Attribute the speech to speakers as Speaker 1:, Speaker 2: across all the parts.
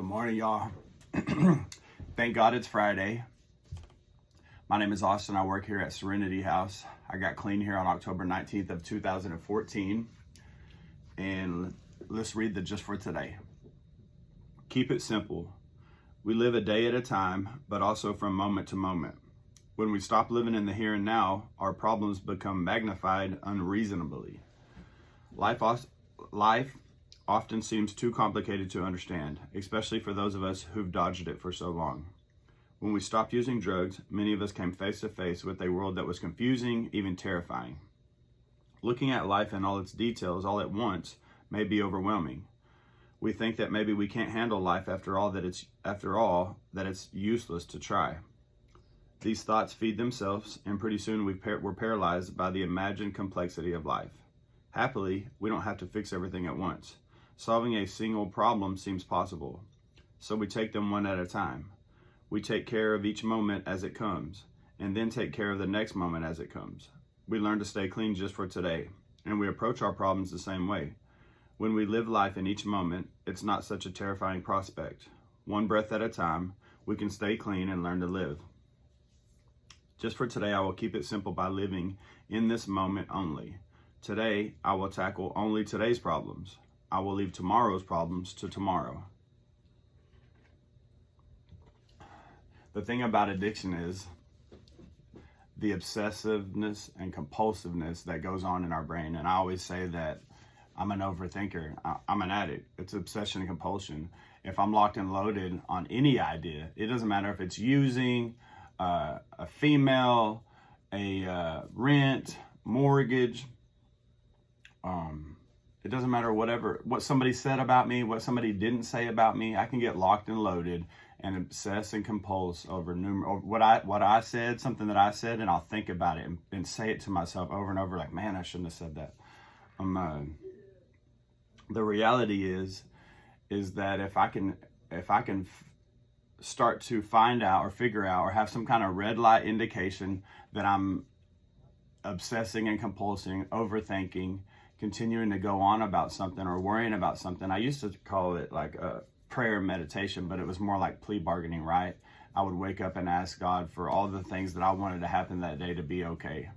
Speaker 1: Good morning, y'all. Thank God it's Friday. My name is Austin. I work here at Serenity House. I got clean here on October 19th of 2014. And let's read the just for today. Keep it simple. We live a day at a time, but also from moment to moment. When we stop living in the here and now, our problems become magnified unreasonably. Life often seems too complicated to understand, especially for those of us who've dodged it for so long. When we stopped using drugs, many of us came face to face with a world that was confusing, even terrifying. Looking at life in all its details all at once may be overwhelming. We think that maybe we can't handle life after all that it's useless to try. These thoughts feed themselves, and pretty soon we're paralyzed by the imagined complexity of life. Happily, we don't have to fix everything at once. Solving a single problem seems possible, so we take them one at a time. We take care of each moment as it comes, and then take care of the next moment as it comes. We learn to stay clean just for today, and we approach our problems the same way. When we live life in each moment, it's not such a terrifying prospect. One breath at a time, we can stay clean and learn to live. Just for today, I will keep it simple by living in this moment only. Today, I will tackle only today's problems. I will leave tomorrow's problems to tomorrow. The thing about addiction is the obsessiveness and compulsiveness that goes on in our brain. And I always say that I'm an overthinker. I'm an addict. It's obsession and compulsion. If I'm locked and loaded on any idea, it doesn't matter if it's using a female, a rent, mortgage, it doesn't matter what somebody said about me, what somebody didn't say about me. I can get locked and loaded and obsess and compulse over what I said, something that I said, and I'll think about it and say it to myself over and over, like, man, I shouldn't have said that. The reality is that if I can start to find out or figure out or have some kind of red light indication that I'm obsessing and compulsing, overthinking, continuing to go on about something or worrying about something. I used to call it like a prayer meditation, but it was more like plea bargaining, right? I would wake up and ask God for all the things that I wanted to happen that day to be okay.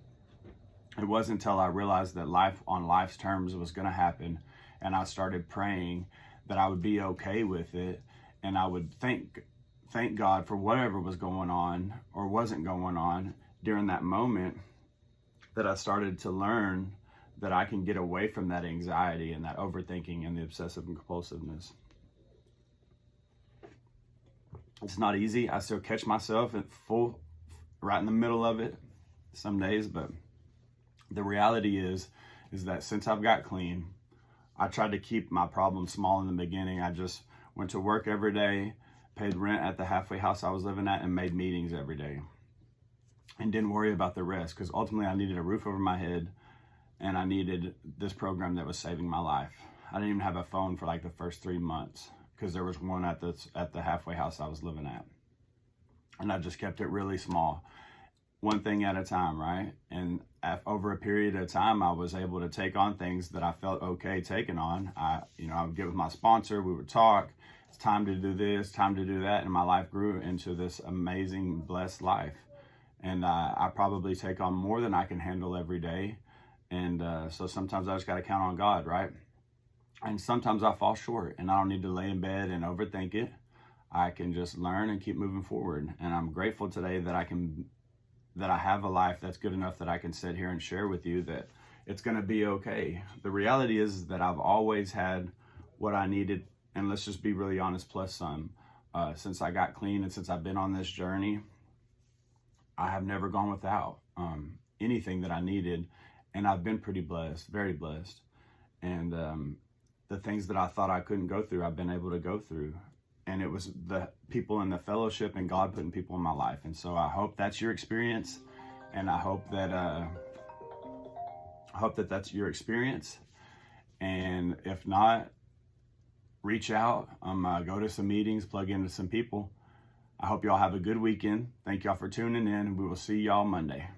Speaker 1: It wasn't until I realized that life on life's terms was going to happen, and I started praying that I would be okay with it, and I would thank God for whatever was going on or wasn't going on during that moment, that I started to learn that I can get away from that anxiety and that overthinking and the obsessive and compulsiveness. It's not easy. I still catch myself right in the middle of it some days, but the reality is that since I've got clean, I tried to keep my problems small in the beginning. I just went to work every day, paid rent at the halfway house I was living at, and made meetings every day. And didn't worry about the rest, because ultimately I needed a roof over my head, and I needed this program that was saving my life. I didn't even have a phone for like the first 3 months, because there was one at the halfway house I was living at. And I just kept it really small, one thing at a time, right? And over a period of time, I was able to take on things that I felt okay taking on. I would get with my sponsor, we would talk, it's time to do this, time to do that, and my life grew into this amazing, blessed life. And I probably take on more than I can handle every day. And so sometimes I just got to count on God, right? And sometimes I fall short, and I don't need to lay in bed and overthink it. I can just learn and keep moving forward. And I'm grateful today that I have a life that's good enough that I can sit here and share with you that it's going to be okay. The reality is that I've always had what I needed, and let's just be really honest, plus some. Since I got clean and since I've been on this journey, I have never gone without anything that I needed. And I've been pretty blessed, very blessed. And the things that I thought I couldn't go through, I've been able to go through. And it was the people in the fellowship and God putting people in my life. And so I hope that's your experience. And I hope that that's your experience. And if not, reach out, go to some meetings, plug into some people. I hope y'all have a good weekend. Thank y'all for tuning in, and we will see y'all Monday.